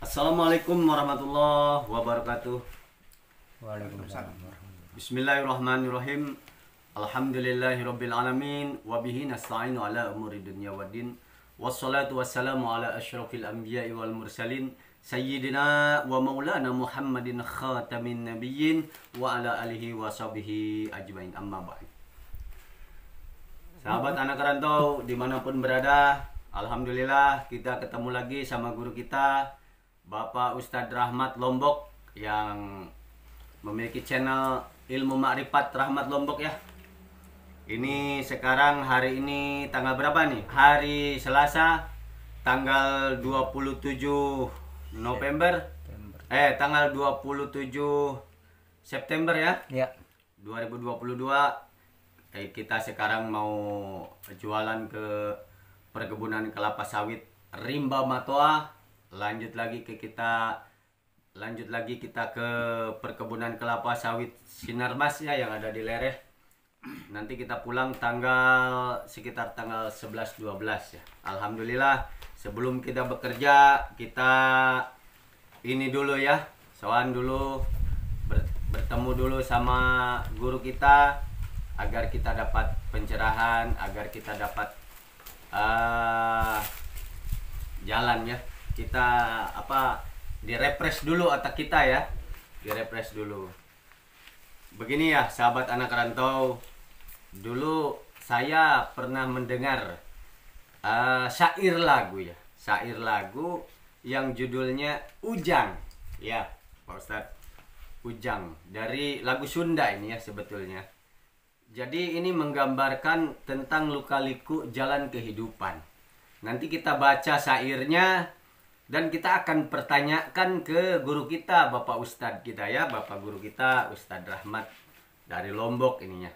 Assalamualaikum warahmatullahi wabarakatuh. Waalaikumsalam. Bismillahirrahmanirrahim. Alhamdulillahirabbil alamin wa bihi nasta'inu ala umuri dunya waddin. Wassalatu wassalamu ala asyrafil anbiya'i wal mursalin sayyidina wa maulana Muhammadin khatamin nabiyyin wa ala alihi wa sahbihi ajmain, amma ba'd. Sahabat anak rantau dimanapun berada, alhamdulillah kita ketemu lagi sama guru kita Bapak Ustadz Rahmat Lombok yang memiliki channel Ilmu Makrifat Rahmat Lombok ya. Ini sekarang hari ini tanggal berapa nih? Hari Selasa tanggal 27 November. Tanggal 27 September ya. Ya. 2022. Kita sekarang mau jualan ke perkebunan kelapa sawit Rimba Matoa. Lanjut lagi kita ke perkebunan kelapa sawit Sinarmas ya yang ada di Lereh. Nanti kita pulang sekitar tanggal 11-12 ya. Alhamdulillah, sebelum kita bekerja kita ini dulu ya, sowan dulu, bertemu dulu sama guru kita agar kita dapat pencerahan, agar kita dapat jalan ya. Kita direfresh dulu otak kita ya, direfresh dulu. Begini ya sahabat anak rantau, dulu saya pernah mendengar syair lagu yang judulnya Ujang ya Pak Ustadz. Ujang dari lagu Sunda ini ya sebetulnya. Jadi ini menggambarkan tentang luka-liku jalan kehidupan. Nanti kita baca syairnya dan kita akan pertanyakan ke guru kita, Bapak Ustadz kita ya, Bapak guru kita Ustadz Rahmat dari Lombok ininya.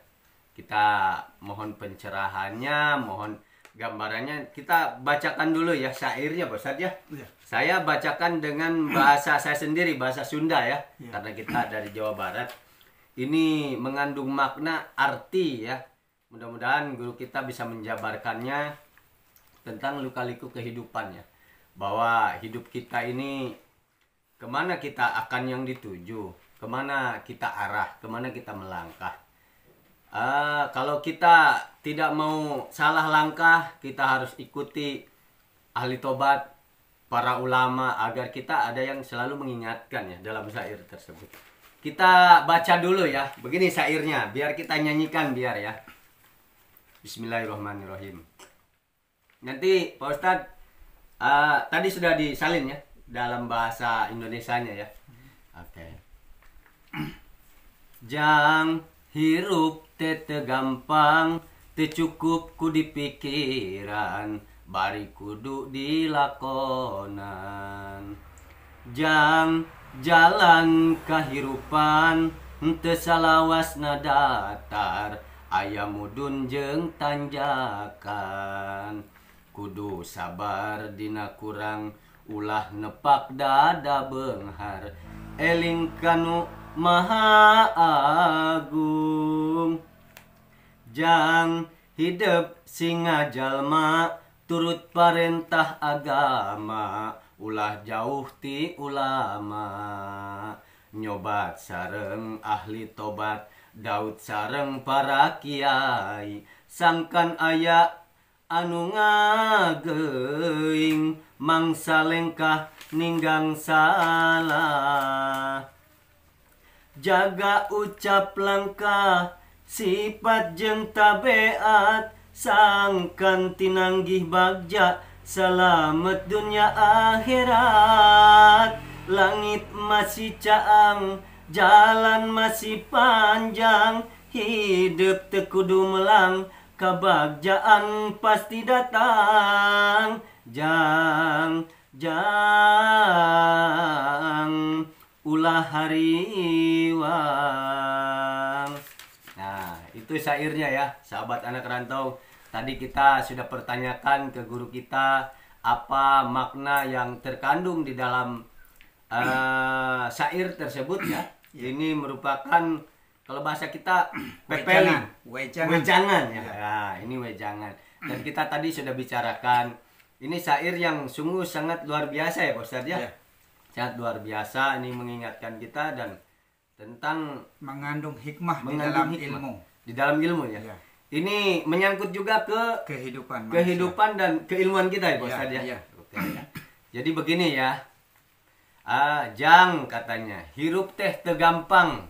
Kita mohon pencerahannya, mohon gambarannya. Kita bacakan dulu ya syairnya Pak Ustadz ya. Ya. Saya bacakan dengan bahasa saya sendiri, bahasa Sunda ya, karena kita dari Jawa Barat. Ini mengandung makna arti ya. Mudah-mudahan guru kita bisa menjabarkannya tentang luka-liku kehidupannya. Bahwa hidup kita ini kemana kita akan yang dituju, kemana kita arah, kemana kita melangkah. Kalau kita tidak mau salah langkah, kita harus ikuti ahli tobat, para ulama, agar kita ada yang selalu mengingatkan ya dalam syair tersebut. Kita baca dulu ya, begini syairnya, biar kita nyanyikan biar ya. Bismillahirrahmanirrahim. Nanti Pak Ustadz tadi sudah disalin ya dalam bahasa Indonesianya ya. Oke. Jang hirup tete gampang, teu cukup ku dipikiran, bari kudu dilakonan. Jang jalan kahirupan, teu salawasna datar, aya mudun jeung tanjakan. Kudu sabar dina kurang, ulah nepak dada beunghar, eling kanu maha agung. Jang hidup singa jalma, turut parentah agama, ulah jauh ti ulama. Nyobat sareng ahli tobat, Daud sareng para kiai, sangkan aya anu ngageuing, mangsa lengkah ninggang salah. Jaga ucap langkah, sifat jeung tabeat, sangkan tinanggih bagja, salamet dunya akhirat. Langit masih caang, jalan masih panjang, hidup teu kudu melang, kebahagiaan pasti datang. Jang ulah hariwang. Nah itu syairnya ya sahabat anak rantau. Tadi kita sudah pertanyakan ke guru kita apa makna yang terkandung di dalam syair tersebut ya. Ini merupakan kalau bahasa kita pepeling, wejangan ya. Nah, ini wejangan. Dan kita tadi sudah bicarakan ini syair yang sungguh sangat luar biasa ya Pak Ustadz ya. sangat luar biasa. Ini mengingatkan kita dan tentang mengandung hikmah ilmu. Di dalam ilmu ya. Ya. Ini menyangkut juga ke kehidupan dan keilmuan kita ya Pak Ustadz ya. Ya. Oke, ya. Jadi begini ya. Jang katanya, hirup teh tegampang,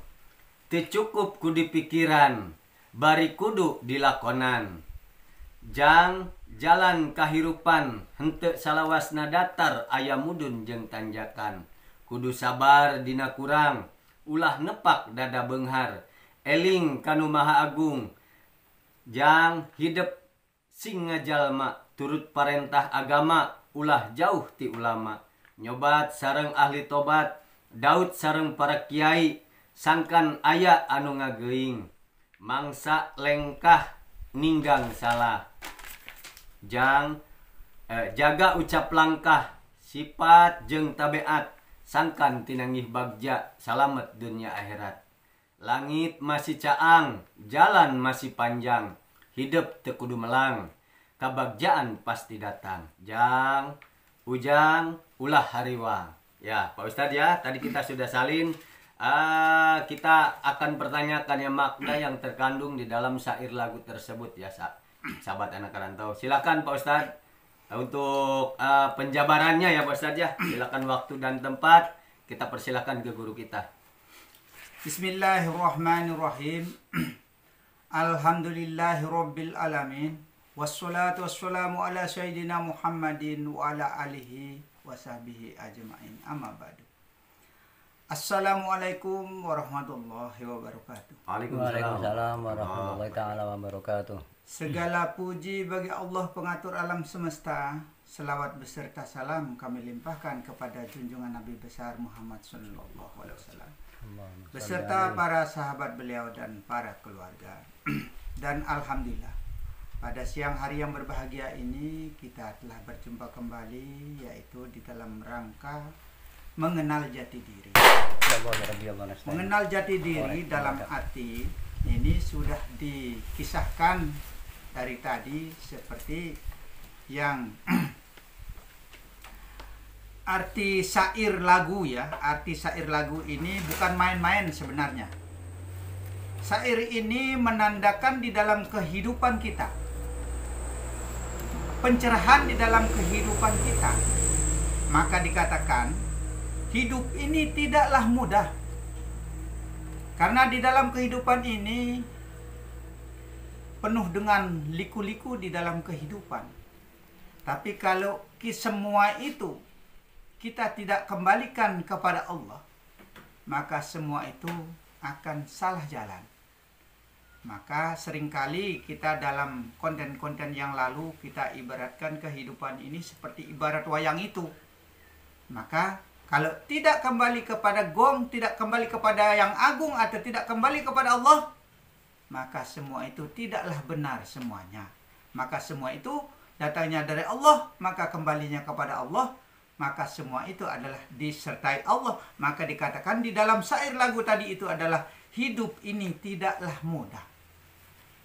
teu cukup ku dipikiran, bari kudu dilakonan. Jang jalan kahirupan, henteu salawasna datar aya mudun jeung tanjakan. Kudu sabar dina kurang, ulah nepak dada beunghar, eling kanu Maha Agung. Jang hidup sing ngajalma, turut parentah agama, ulah jauh ti ulama. Nyobat sareng ahli tobat, Daud sareng para kiai, sangkan aya anu ngageuing. Mangsa lengkah ninggang salah. Jang jaga ucap langkah, sifat jeung tabeat, sangkan tinangih bagja, salamet dunia akhirat. Langit masih caang, jalan masih panjang, hidup teu kudu melang, kabagjaan pasti datang. Jang, ujang, ulah hariwang. Ya Pak Ustadz ya, tadi kita sudah salin. Kita akan pertanyakan ya makna yang terkandung di dalam syair lagu tersebut ya sahabat anak rantau. Silakan Pak Ustadz untuk penjabarannya ya Pak Ustadz ya. Silakan waktu dan tempat, kita persilakan ke guru kita. Bismillahirrahmanirrahim. Alhamdulillahirabbil alamin. Wassalatu wassalamu ala sayyidina Muhammadin wa ala alihi wa sahbihi ajma'in. Amma ba'du. Assalamualaikum warahmatullahi wabarakatuh. Waalaikumsalam warahmatullahi taala wabarakatuh. Segala puji bagi Allah pengatur alam semesta. Selawat beserta salam kami limpahkan kepada junjungan Nabi besar Muhammad sallallahu alaihi wasallam beserta para sahabat beliau dan para keluarga. Dan alhamdulillah, pada siang hari yang berbahagia ini kita telah berjumpa kembali, yaitu di dalam rangka mengenal jati diri. Mengenal jati diri dalam arti ini sudah dikisahkan dari tadi seperti yang arti syair lagu ya. Arti syair lagu ini bukan main-main sebenarnya. Syair ini menandakan di dalam kehidupan kita, pencerahan di dalam kehidupan kita. Maka dikatakan hidup ini tidaklah mudah. Karena di dalam kehidupan ini penuh dengan liku-liku di dalam kehidupan. Tapi kalau semua itu kita tidak kembalikan kepada Allah, maka semua itu akan salah jalan. Maka seringkali kita dalam konten-konten yang lalu kita ibaratkan kehidupan ini seperti ibarat wayang itu. Maka kalau tidak kembali kepada gong, tidak kembali kepada yang agung, atau tidak kembali kepada Allah, maka semua itu tidaklah benar semuanya. Maka semua itu datangnya dari Allah, maka kembalinya kepada Allah, maka semua itu adalah disertai Allah. Maka dikatakan di dalam syair lagu tadi itu adalah hidup ini tidaklah mudah,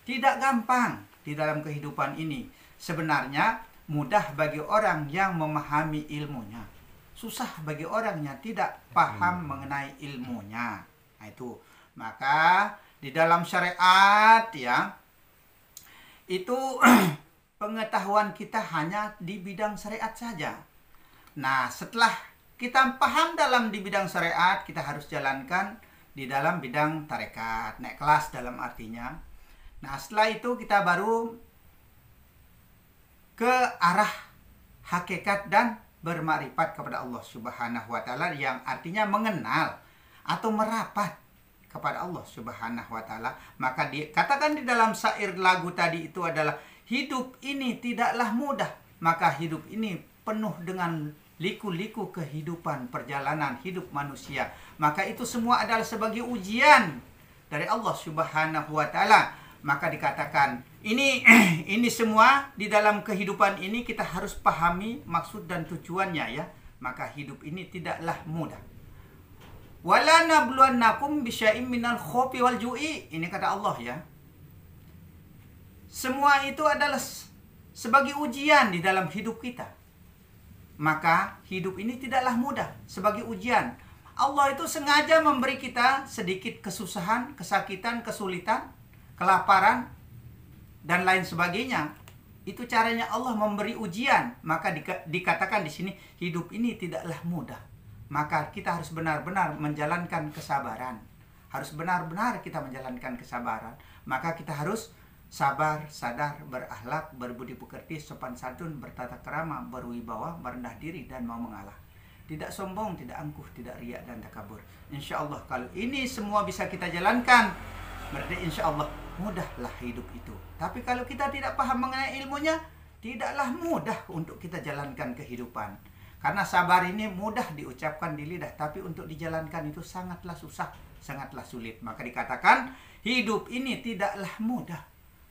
tidak gampang di dalam kehidupan ini. Sebenarnya mudah bagi orang yang memahami ilmunya, susah bagi orang yang tidak paham mengenai ilmunya. Nah, itu. Maka di dalam syariat ya, itu pengetahuan kita hanya di bidang syariat saja. Nah, setelah kita paham dalam di bidang syariat, kita harus jalankan di dalam bidang tarekat, naik kelas dalam artinya. Nah, setelah itu kita baru ke arah hakikat dan bermakrifat kepada Allah Subhanahu wa taala, yang artinya mengenal atau merapat kepada Allah Subhanahu wa taala. Maka dikatakan di dalam syair lagu tadi itu adalah hidup ini tidaklah mudah. Maka hidup ini penuh dengan liku-liku kehidupan, perjalanan hidup manusia. Maka itu semua adalah sebagai ujian dari Allah Subhanahu wa taala. Maka dikatakan ini semua di dalam kehidupan ini kita harus pahami maksud dan tujuannya ya. Maka hidup ini tidaklah mudah. Wala nabluwannakum bisyai'im minal khaufi wal ju'i. Ini kata Allah ya. Semua itu adalah sebagai ujian di dalam hidup kita. maka hidup ini tidaklah mudah sebagai ujian. Allah itu sengaja memberi kita sedikit kesusahan, kesakitan, kesulitan, kelaparan, dan lain sebagainya. Itu caranya Allah memberi ujian. Maka dikatakan di sini hidup ini tidaklah mudah. Maka kita harus benar-benar menjalankan kesabaran. Harus benar-benar kita menjalankan kesabaran. Maka kita harus sabar, sadar, berakhlak, berbudi pekerti, sopan santun, bertata krama, berwibawa, merendah diri, dan mau mengalah. Tidak sombong, tidak angkuh, tidak riak, dan takabur. Insya Allah kalau ini semua bisa kita jalankan, berarti insya Allah mudahlah hidup itu. Tapi kalau kita tidak paham mengenai ilmunya, tidaklah mudah untuk kita jalankan kehidupan. Karena sabar ini mudah diucapkan di lidah, tapi untuk dijalankan itu sangatlah susah, sangatlah sulit. Maka dikatakan hidup ini tidaklah mudah.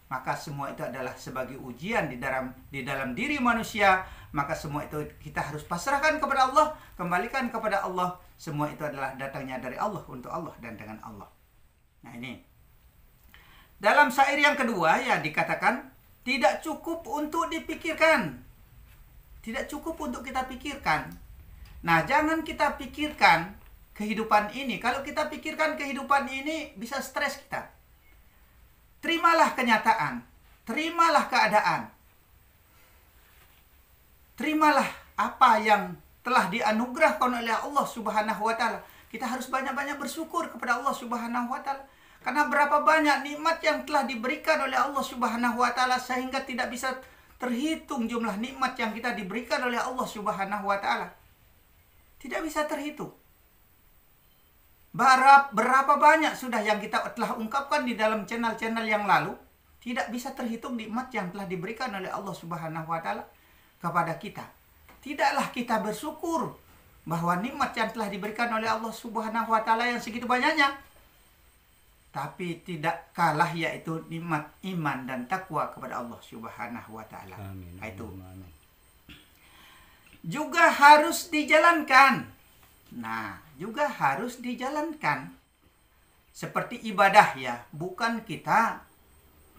Maka semua itu adalah sebagai ujian di dalam diri manusia. Maka semua itu kita harus pasrahkan kepada Allah, kembalikan kepada Allah. Semua itu adalah datangnya dari Allah, untuk Allah, dan dengan Allah. Nah ini. Dalam syair yang kedua ya dikatakan tidak cukup untuk dipikirkan. Tidak cukup untuk kita pikirkan. Nah, jangan kita pikirkan kehidupan ini. Kalau kita pikirkan kehidupan ini bisa stres kita. Terimalah kenyataan, terimalah keadaan, terimalah apa yang telah dianugerahkan oleh Allah Subhanahu wa Ta'ala. Kita harus banyak-banyak bersyukur kepada Allah Subhanahu wa Ta'ala. Karena berapa banyak nikmat yang telah diberikan oleh Allah Subhanahu wa Ta'ala sehingga tidak bisa terhitung jumlah nikmat yang kita diberikan oleh Allah Subhanahu wa Ta'ala. Tidak bisa terhitung. Berapa banyak sudah yang kita telah ungkapkan di dalam channel-channel yang lalu. Tidak bisa terhitung nikmat yang telah diberikan oleh Allah Subhanahu wa Ta'ala kepada kita. Tidaklah kita bersyukur bahwa nikmat yang telah diberikan oleh Allah Subhanahu wa Ta'ala yang segitu banyaknya. Tapi tidak kalah yaitu nikmat iman dan takwa kepada Allah Subhanahu wa Ta'ala. Itu juga harus dijalankan. Nah, juga harus dijalankan. Seperti ibadah ya, bukan kita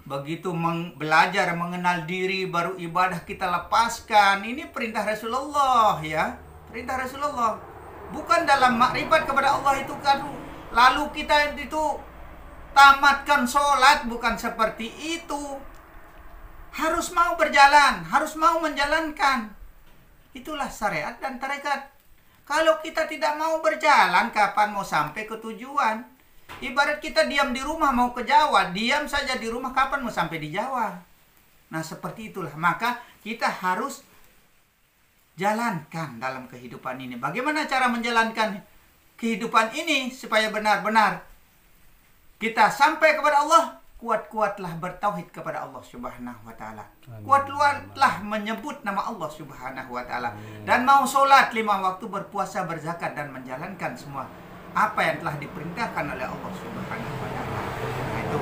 begitu belajar mengenal diri baru ibadah kita lepaskan. Ini perintah Rasulullah ya, perintah Rasulullah. Bukan dalam makrifat kepada Allah itu kan lalu kita itu tamatkan sholat, bukan seperti itu. Harus mau berjalan, harus mau menjalankan. Itulah syariat dan tarekat. Kalau kita tidak mau berjalan, kapan mau sampai ke tujuan? Ibarat kita diam di rumah mau ke Jawa, diam saja di rumah, kapan mau sampai di Jawa? Nah, seperti itulah. Maka kita harus jalankan dalam kehidupan ini. Bagaimana cara menjalankan kehidupan ini supaya benar-benar kita sampai kepada Allah? Kuat-kuatlah bertauhid kepada Allah Subhanahu wa Ta'ala. Kuat-kuatlah menyebut nama Allah Subhanahu wa Ta'ala. Dan mau sholat 5 waktu, berpuasa, berzakat, dan menjalankan semua apa yang telah diperintahkan oleh Allah Subhanahu wa Ta'ala. Nah, itu.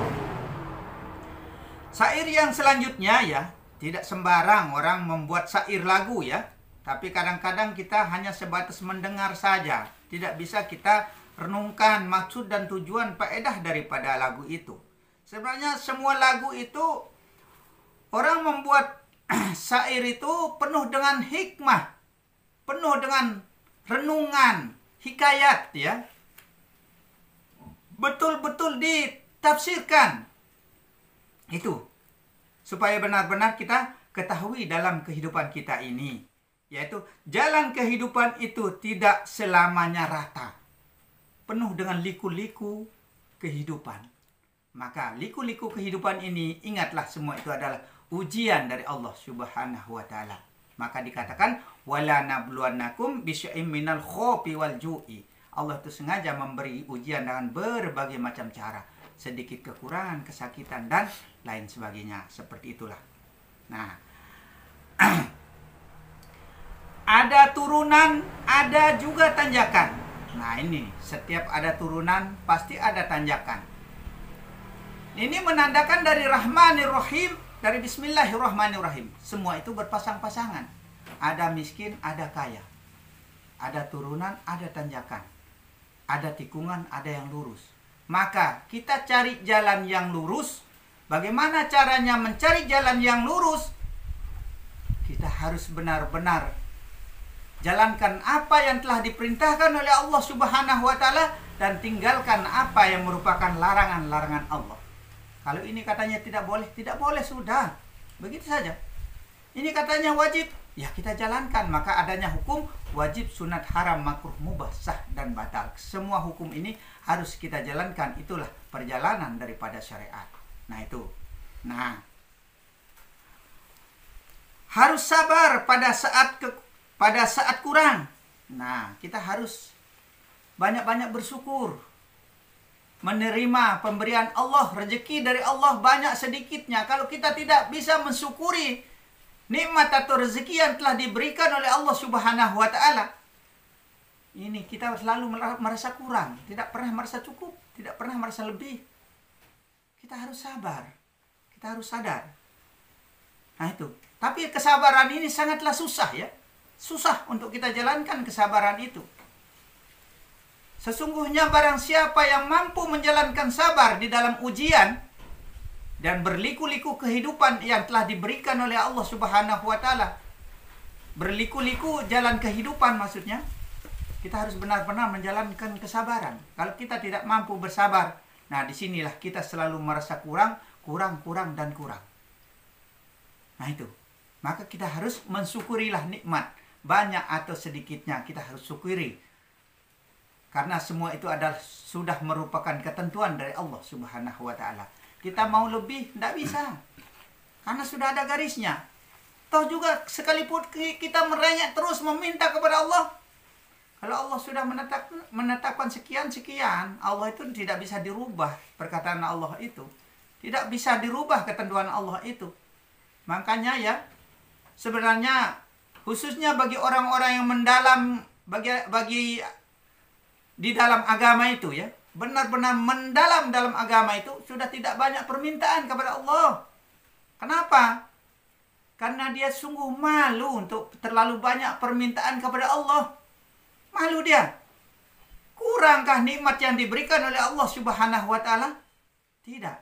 Syair yang selanjutnya ya, tidak sembarang orang membuat syair lagu ya. Tapi kadang-kadang kita hanya sebatas mendengar saja. Tidak bisa kita renungkan maksud dan tujuan faedah daripada lagu itu. Sebenarnya semua lagu itu orang membuat syair itu penuh dengan hikmah, penuh dengan renungan, hikayat ya. Betul-betul ditafsirkan. Itu supaya benar-benar kita ketahui dalam kehidupan kita ini, yaitu jalan kehidupan itu tidak selamanya rata. Penuh dengan liku-liku kehidupan. Maka liku-liku kehidupan ini, ingatlah semua itu adalah ujian dari Allah Subhanahu wa Ta'ala. Maka dikatakan wala nabluwannakum bisyai'im minal khawfi wal ju'i. Allah itu sengaja memberi ujian dengan berbagai macam cara, sedikit kekurangan, kesakitan, dan lain sebagainya. Seperti itulah. Nah, ada turunan, ada juga tanjakan. Nah ini, setiap ada turunan pasti ada tanjakan. Ini menandakan dari Rahmanir Rahim, dari Bismillahirrahmanirrahim. Semua itu berpasang-pasangan. Ada miskin, ada kaya. Ada turunan, ada tanjakan. Ada tikungan, ada yang lurus. Maka kita cari jalan yang lurus. Bagaimana caranya mencari jalan yang lurus? Kita harus benar-benar Jalankan apa yang telah diperintahkan oleh Allah Subhanahu wa taala dan tinggalkan apa yang merupakan larangan-larangan Allah. Kalau ini katanya tidak boleh sudah. Begitu saja. Ini katanya wajib, ya kita jalankan. Maka adanya hukum wajib, sunat, haram, makruh, mubah, sah, dan batal. Semua hukum ini harus kita jalankan. Itulah perjalanan daripada syariat. Nah itu. Nah, harus sabar pada saat kurang. Nah, kita harus banyak-banyak bersyukur. Menerima pemberian Allah, rezeki dari Allah banyak sedikitnya. Kalau kita tidak bisa mensyukuri nikmat atau rezeki yang telah diberikan oleh Allah Subhanahu wa taala, ini kita selalu merasa kurang, tidak pernah merasa cukup, tidak pernah merasa lebih. Kita harus sabar. Kita harus sadar. Nah itu. Tapi kesabaran ini sangatlah susah ya. Susah untuk kita jalankan kesabaran itu. Sesungguhnya barang siapa yang mampu menjalankan sabar di dalam ujian dan berliku-liku kehidupan yang telah diberikan oleh Allah Subhanahu wa taala. Berliku-liku jalan kehidupan maksudnya. Kita harus benar-benar menjalankan kesabaran. Kalau kita tidak mampu bersabar, nah disinilah kita selalu merasa kurang. Nah itu. Maka kita harus mensyukurilah nikmat. Banyak atau sedikitnya kita harus syukuri. Karena semua itu adalah sudah merupakan ketentuan dari Allah Subhanahu wa taala. Kita mau lebih, tidak bisa. Karena sudah ada garisnya. Toh juga sekalipun kita merengek terus meminta kepada Allah. Kalau Allah sudah menetapkan sekian, Allah itu tidak bisa dirubah perkataan Allah itu. Tidak bisa dirubah ketentuan Allah itu. Makanya ya, sebenarnya khususnya bagi orang-orang yang mendalam, bagi di dalam agama itu ya, benar-benar mendalam dalam agama itu, sudah tidak banyak permintaan kepada Allah. Kenapa? Karena dia sungguh malu untuk terlalu banyak permintaan kepada Allah. Malu dia. Kurangkah nikmat yang diberikan oleh Allah Subhanahu wa taala? Tidak.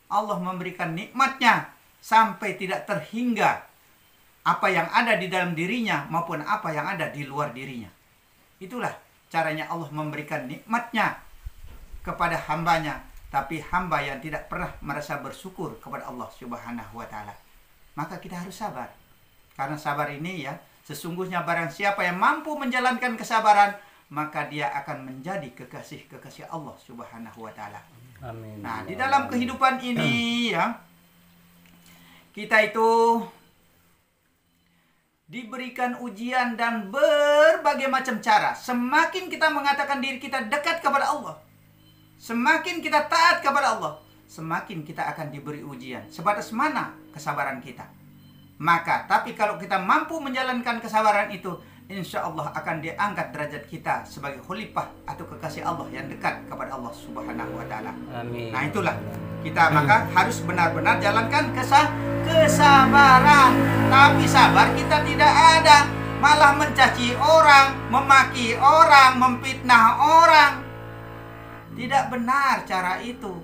Allah memberikan nikmatnya sampai tidak terhingga apa yang ada di dalam dirinya maupun apa yang ada di luar dirinya. Itulah caranya Allah memberikan nikmatnya kepada hambanya, tapi hamba yang tidak pernah merasa bersyukur kepada Allah Subhanahu wa taala. Maka kita harus sabar. Karena sabar ini ya, sesungguhnya barang siapa yang mampu menjalankan kesabaran, maka dia akan menjadi kekasih-kekasih Allah Subhanahu wa taala. Amin. Nah, di dalam kehidupan ini ya, kita itu diberikan ujian dan berbagai macam cara. Semakin kita mengatakan diri kita dekat kepada Allah, semakin kita taat kepada Allah, semakin kita akan diberi ujian. Sebatas mana kesabaran kita? Maka, tapi kalau kita mampu menjalankan kesabaran itu, insya Allah akan diangkat derajat kita sebagai khalifah atau kekasih Allah yang dekat kepada Allah Subhanahu wa taala. Amin. Nah, itulah kita maka harus benar-benar jalankan kesabaran. Tapi sabar kita tidak ada, malah mencaci orang, memaki orang, memfitnah orang. Tidak benar cara itu.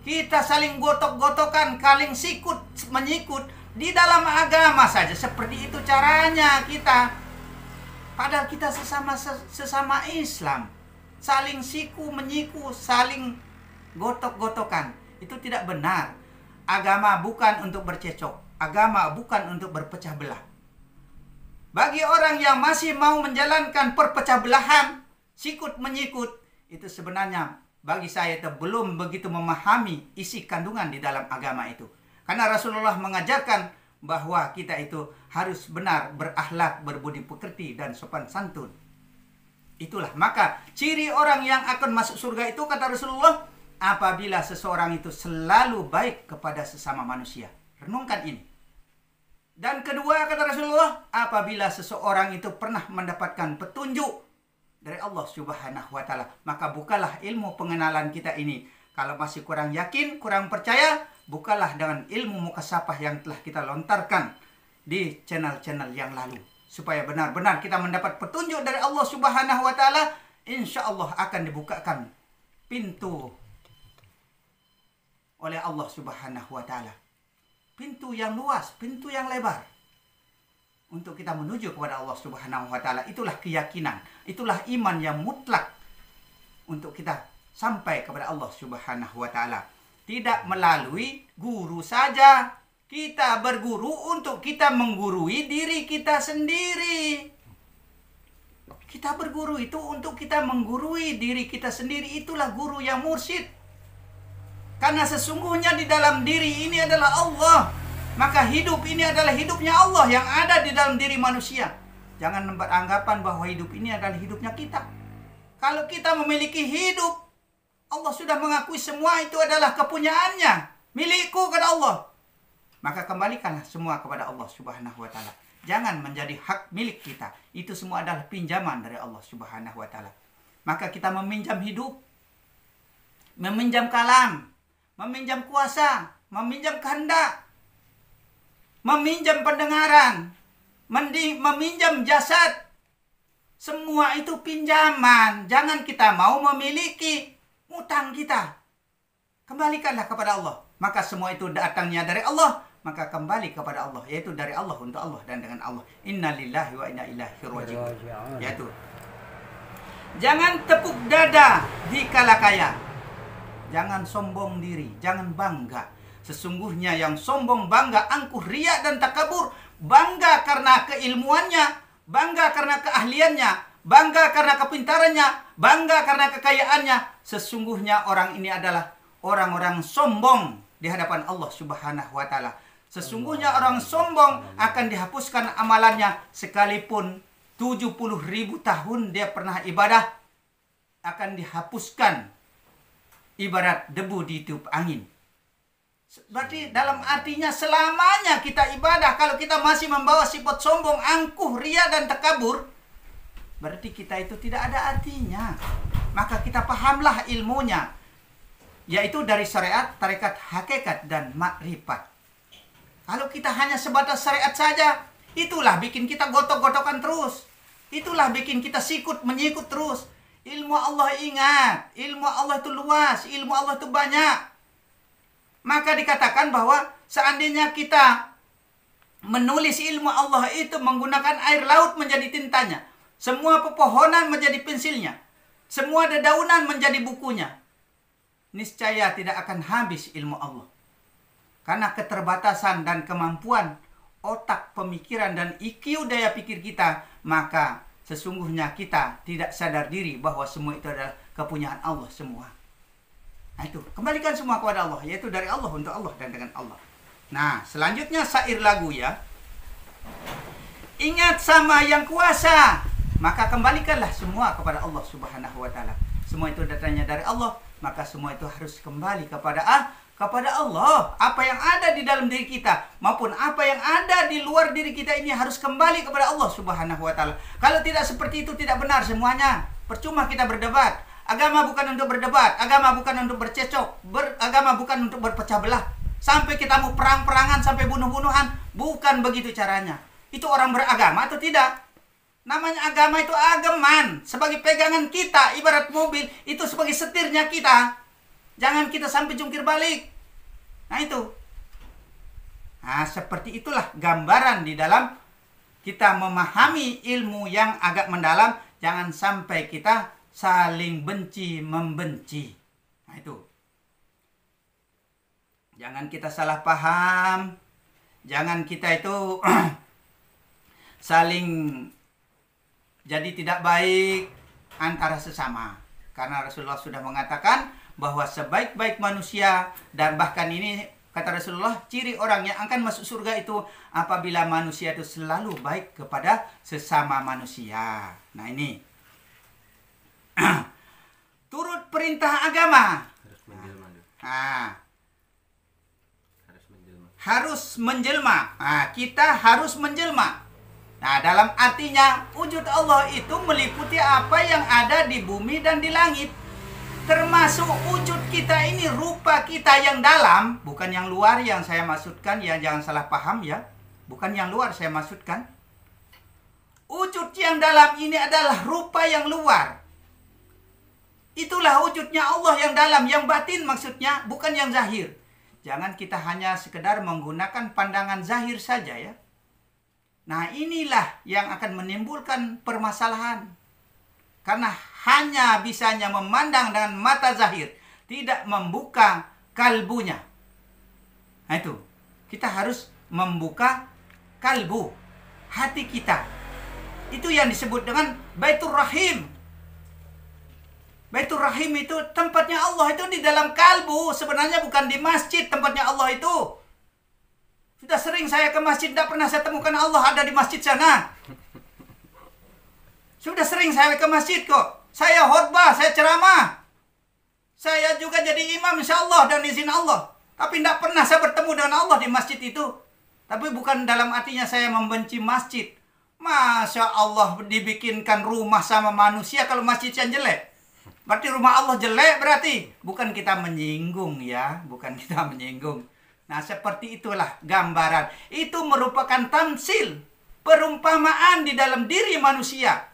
Kita saling gotok-gotokan, saling sikut menyikut di dalam agama saja seperti itu caranya kita. Padahal kita sesama Islam, saling siku menyiku, saling gotok-gotokan. Itu tidak benar. Agama bukan untuk bercecok, agama bukan untuk berpecah belah. Bagi orang yang masih mau menjalankan perpecah belahan, sikut menyikut, itu sebenarnya bagi saya itu belum begitu memahami isi kandungan di dalam agama itu. Karena Rasulullah mengajarkan bahwa kita itu harus benar berakhlak, berbudi pekerti, dan sopan santun. Itulah maka ciri orang yang akan masuk surga itu, kata Rasulullah, apabila seseorang itu selalu baik kepada sesama manusia. Renungkan ini. Dan kedua, kata Rasulullah, apabila seseorang itu pernah mendapatkan petunjuk dari Allah Subhanahu wa taala, maka bukalah ilmu pengenalan kita ini. Kalau masih kurang yakin, kurang percaya, bukalah dengan ilmu mukasafah yang telah kita lontarkan di channel-channel yang lalu. Supaya benar-benar kita mendapat petunjuk dari Allah Subhanahu wa taala, insya Allah akan dibukakan pintu oleh Allah Subhanahu wa taala. Pintu yang luas, pintu yang lebar. untuk kita menuju kepada Allah Subhanahu wa taala. Itulah keyakinan, itulah iman yang mutlak untuk kita sampai kepada Allah Subhanahu wa taala. Tidak melalui guru saja. Kita berguru untuk kita menggurui diri kita sendiri. Kita berguru itu untuk kita menggurui diri kita sendiri. Itulah guru yang mursyid. Karena sesungguhnya di dalam diri ini adalah Allah. Maka hidup ini adalah hidupnya Allah yang ada di dalam diri manusia. Jangan beranggapan bahwa hidup ini adalah hidupnya kita. Kalau kita memiliki hidup, Allah sudah mengakui semua itu adalah kepunyaannya. Milikku kepada Allah. Maka kembalikanlah semua kepada Allah Subhanahu wa taala. Jangan menjadi hak milik kita. Itu semua adalah pinjaman dari Allah Subhanahu wa taala. Maka kita meminjam hidup, meminjam kalam, meminjam kuasa, meminjam kehendak, meminjam pendengaran, meminjam jasad. Semua itu pinjaman. Jangan kita mau memiliki utang kita. Kembalikanlah kepada Allah. Maka semua itu datangnya dari Allah. Maka kembali kepada Allah, yaitu dari Allah untuk Allah dan dengan Allah. Inna lillahi wa inna ilaihi raji'un. Yaitu jangan tepuk dada di kala kaya. Jangan sombong diri, jangan bangga. Sesungguhnya yang sombong, bangga, angkuh, riya dan takabur, bangga karena keilmuannya, bangga karena keahliannya, bangga karena kepintarannya, bangga karena kekayaannya. Sesungguhnya orang ini adalah orang-orang sombong di hadapan Allah Subhanahu wa taala. Sesungguhnya orang sombong akan dihapuskan amalannya sekalipun 70.000 tahun dia pernah ibadah, akan dihapuskan ibarat debu di tiup angin. Berarti dalam artinya selamanya kita ibadah, kalau kita masih membawa sifat sombong, angkuh, riya dan takabur, berarti kita itu tidak ada artinya. Maka kita pahamlah ilmunya, yaitu dari syariat, tarekat, hakikat dan makrifat. Kalau kita hanya sebatas syariat saja, itulah bikin kita gotok-gotokan terus. Itulah bikin kita sikut menyikut terus. Ilmu Allah, ingat, ilmu Allah itu luas, ilmu Allah itu banyak. Maka dikatakan bahwa seandainya kita menulis ilmu Allah itu menggunakan air laut menjadi tintanya, semua pepohonan menjadi pensilnya, semua dedaunan menjadi bukunya, niscaya tidak akan habis ilmu Allah. Karena keterbatasan dan kemampuan otak, pemikiran, dan IQ daya pikir kita, maka sesungguhnya kita tidak sadar diri bahwa semua itu adalah kepunyaan Allah semua. Nah itu, kembalikan semua kepada Allah, yaitu dari Allah untuk Allah dan dengan Allah. Nah, selanjutnya syair lagu ya. Ingat sama yang kuasa, maka kembalikanlah semua kepada Allah Subhanahu wa taala. Semua itu datangnya dari Allah, maka semua itu harus kembali kepada Allah. Apa yang ada di dalam diri kita maupun apa yang ada di luar diri kita ini harus kembali kepada Allah Subhanahu wa taala. Kalau tidak seperti itu tidak benar semuanya. Percuma kita berdebat. Agama bukan untuk berdebat, agama bukan untuk bercecok, agama bukan untuk berpecah belah. Sampai kita mau perang-perangan, sampai bunuh-bunuhan, bukan begitu caranya. Itu orang beragama atau tidak? Namanya agama itu agaman, sebagai pegangan kita, ibarat mobil, itu sebagai setirnya kita. Jangan kita sampai jungkir balik. Nah itu. Nah seperti itulah gambaran di dalam kita memahami ilmu yang agak mendalam. Jangan sampai kita saling benci membenci. Nah itu. Jangan kita salah paham. Jangan kita itu saling jadi tidak baik antara sesama. Karena Rasulullah sudah mengatakan bahwa sebaik-baik manusia, dan bahkan ini kata Rasulullah, ciri orang yang akan masuk surga itu apabila manusia itu selalu baik kepada sesama manusia. Nah ini turut perintah agama. Harus menjelma. Nah, kita harus menjelma. Nah, dalam artinya wujud Allah itu meliputi apa yang ada di bumi dan di langit. Termasuk wujud kita ini, rupa kita yang dalam, bukan yang luar yang saya maksudkan ya, jangan salah paham ya. Bukan yang luar saya maksudkan. Wujud yang dalam ini adalah rupa yang luar. Itulah wujudnya Allah yang dalam, yang batin maksudnya, bukan yang zahir. Jangan kita hanya sekedar menggunakan pandangan zahir saja ya. Nah, inilah yang akan menimbulkan permasalahan. Karena hanya bisanya memandang dengan mata zahir, tidak membuka kalbunya. Nah itu, kita harus membuka kalbu, hati kita. Itu yang disebut dengan Baitur Rahim. Baitur Rahim itu tempatnya Allah itu di dalam kalbu. Sebenarnya bukan di masjid tempatnya Allah itu. Sudah sering saya ke masjid, tidak pernah saya temukan Allah ada di masjid sana. Sudah sering saya ke masjid kok. Saya khotbah, saya ceramah. Saya juga jadi imam insya Allah dan izin Allah. Tapi tidak pernah saya bertemu dengan Allah di masjid itu. Tapi bukan dalam artinya saya membenci masjid. Masya Allah dibikinkan rumah sama manusia kalau masjid yang jelek. Berarti rumah Allah jelek berarti. Bukan kita menyinggung ya. Bukan kita menyinggung. Nah seperti itulah gambaran. Itu merupakan tamsil. Perumpamaan di dalam diri manusia.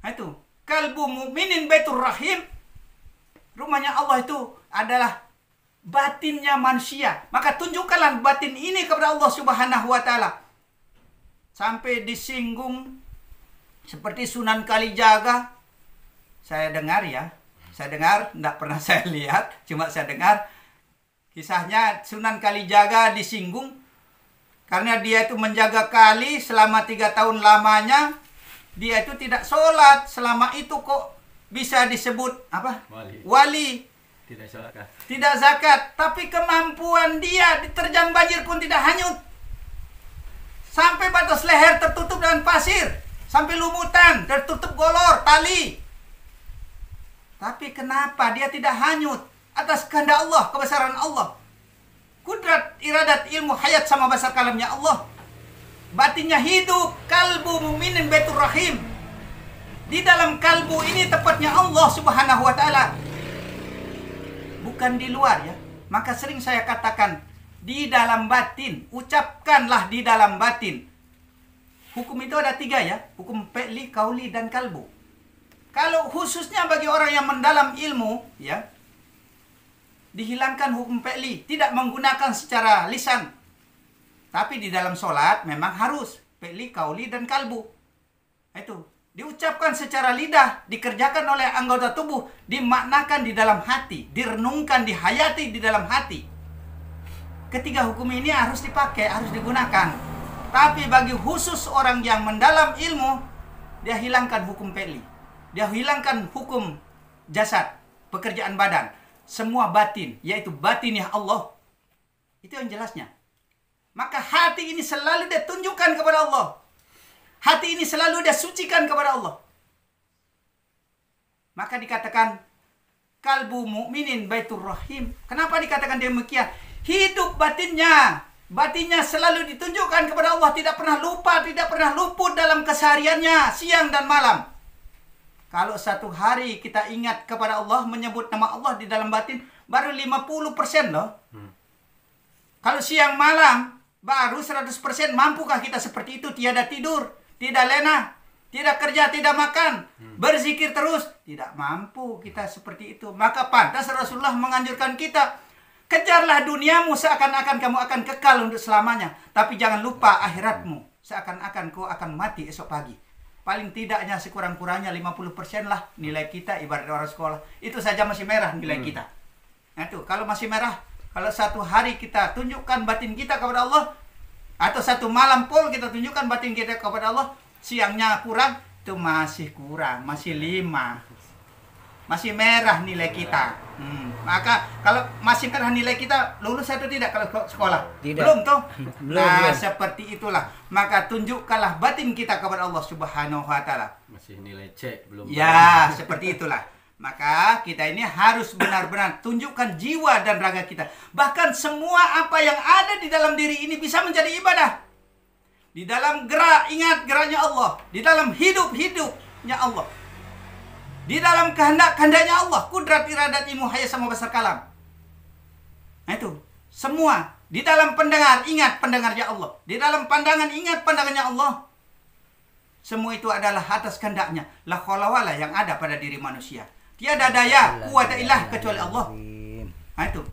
Nah itu. Kalbu mu'minin Baitur Rahim. Rumahnya Allah itu adalah batinnya manusia. Maka tunjukkanlah batin ini kepada Allah Subhanahu wa Ta'ala. Sampai disinggung seperti Sunan Kalijaga. Saya dengar ya. Saya dengar, tidak pernah saya lihat, cuma saya dengar kisahnya Sunan Kalijaga disinggung karena dia itu menjaga kali selama 3 tahun lamanya. Dia itu tidak sholat selama itu kok bisa disebut apa? Wali. Tidak zakat. Tidak zakat, tapi kemampuan dia diterjang banjir pun tidak hanyut. Sampai batas leher tertutup dengan pasir, sampai lumutan, tertutup golor, tali. Tapi kenapa dia tidak hanyut? Atas kehendak Allah, kebesaran Allah. Kudrat, iradat, ilmu, hayat sama besar kalamnya Allah. Batinnya hidup, kalbu muminin Baitur Rahim. Di dalam kalbu ini tepatnya Allah Subhanahu wa Ta'ala. Bukan di luar ya. Maka sering saya katakan di dalam batin, ucapkanlah di dalam batin. Hukum itu ada 3 ya. Hukum fi'li, qauli, dan kalbu. Kalau khususnya bagi orang yang mendalam ilmu ya, dihilangkan hukum fi'li, tidak menggunakan secara lisan. Tapi di dalam sholat memang harus fi'li, qauli, dan kalbu. Itu diucapkan secara lidah, dikerjakan oleh anggota tubuh, dimaknakan di dalam hati, direnungkan, dihayati di dalam hati. Ketiga hukum ini harus dipakai, harus digunakan. Tapi bagi khusus orang yang mendalam ilmu, dia hilangkan hukum fi'li. Dia hilangkan hukum jasad, pekerjaan badan. Semua batin, yaitu batinnya Allah. Itu yang jelasnya. Maka hati ini selalu dia tunjukkan kepada Allah. Hati ini selalu dia sucikan kepada Allah. Maka dikatakan kalbu mu'minin Baitur Rahim. Kenapa dikatakan demikian? Hidup batinnya. Batinnya selalu ditunjukkan kepada Allah. Tidak pernah lupa, tidak pernah luput dalam kesehariannya. Siang dan malam. Kalau satu hari kita ingat kepada Allah, menyebut nama Allah di dalam batin, baru 50% loh. Kalau siang malam, baru 100%. Mampukah kita seperti itu? Tiada tidur, tidak lena, tidak kerja, tidak makan, berzikir terus. Tidak mampu kita seperti itu. Maka pantas Rasulullah menganjurkan kita, kejarlah duniamu seakan-akan kamu akan kekal untuk selamanya. Tapi jangan lupa akhiratmu, seakan-akan kau akan mati esok pagi. Paling tidaknya sekurang-kurangnya 50% lah nilai kita ibarat orang sekolah. Itu saja masih merah nilai kita. Nah itu, kalau masih merah, kalau satu hari kita tunjukkan batin kita kepada Allah, atau satu malam pun kita tunjukkan batin kita kepada Allah, siangnya kurang, itu masih kurang, masih 5. Masih merah nilai kita. Maka kalau masih merah nilai kita, lulus atau tidak kalau sekolah? Tidak. Belum toh? Belum, Nah, belum. seperti itulah. Maka tunjukkanlah batin kita kepada Allah Subhanahu wa Ta'ala. Masih nilai C belum. Ya, seperti itulah. Maka kita ini harus benar-benar tunjukkan jiwa dan raga kita. Bahkan semua apa yang ada di dalam diri ini bisa menjadi ibadah. Di dalam gerak, ingat geraknya Allah. Di dalam hidup-hidupnya Allah. Di dalam kehendak-kehendaknya Allah. Kudrat, iradat, ilmu, hayat sama besar kalam. Nah itu. Semua. Di dalam pendengar, ingat pendengarnya Allah. Di dalam pandangan, ingat pandangannya Allah. Semua itu adalah atas kehendaknya. La khawla wala yang ada pada diri manusia. Tiada daya, kuwata ilah kecuali Allah. Nah itu.